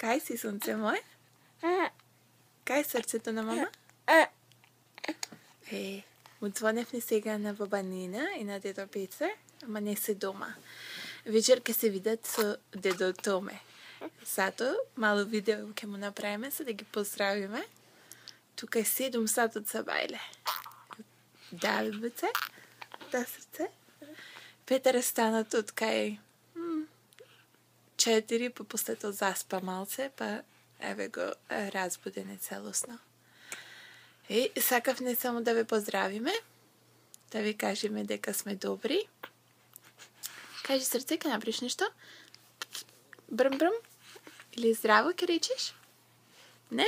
Kaj si, sunce moje? Kaj je srcето на мама? Отзвоневме сега на баба Нина и на дедо Петре, ама не се дома. Вечер ќе се видат со дедо Томе. Зато мало видео ќе му направиме, за да ги поздравиме. Тука е 7 сатот са бајле. Да, бебице? Да, срце? Петар е станат од кај 4, па после тоа заспа малце, па еве го разбудене целосно. И сакав не само да ве поздравиме, да ви кажеме дека сме добри. Кажи, срце, ке направиш нешто? Брм-брм? Или здраво ке речеш? Не?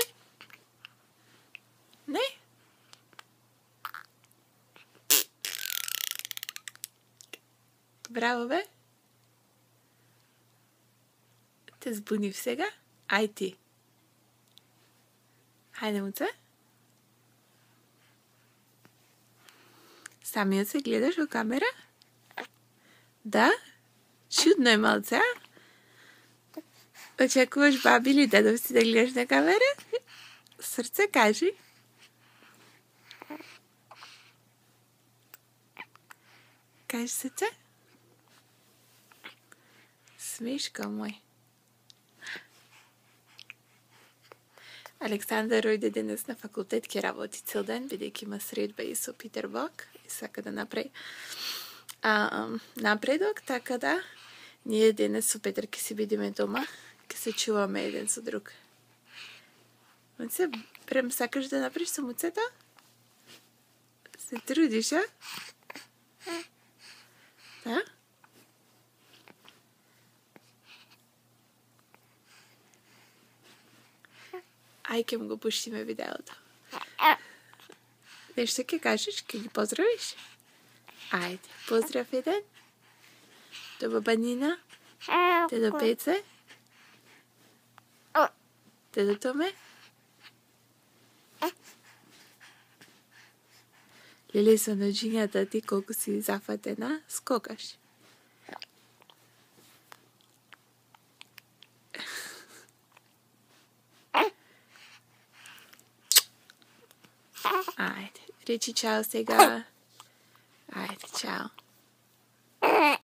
Не? Браво, бе! Те збунив сега? Ај ти. Хајде, муце. Самиот се гледаш во камера? Да? Чудно е малце, а? Очекуваш баби или дедов си да гледаш на камера? Срце, кажи. Кажи, срце. Смешка мој. Александар ојде денес на факултет, ќе работи цел ден, бидејќи има средба и со Питер Бог и сака да направи напредок, така да ние денес со Петар ќе се видиме дома, ќе се чуваме еден со друг. Муце, прем сакаш да направиш со муцето? Се трудиш, а? Да? Ај, ке му го пуштиме видеото. Нешто ке кажеш? Ке ги поздравиш? Ајде, поздрав еден. До баба Нина. Дедо Пеце. Дедо Томе. Леле, со ноđињата ти колку си зафатена, скокаш. Ајде, речи чао сега. Ајде, чао.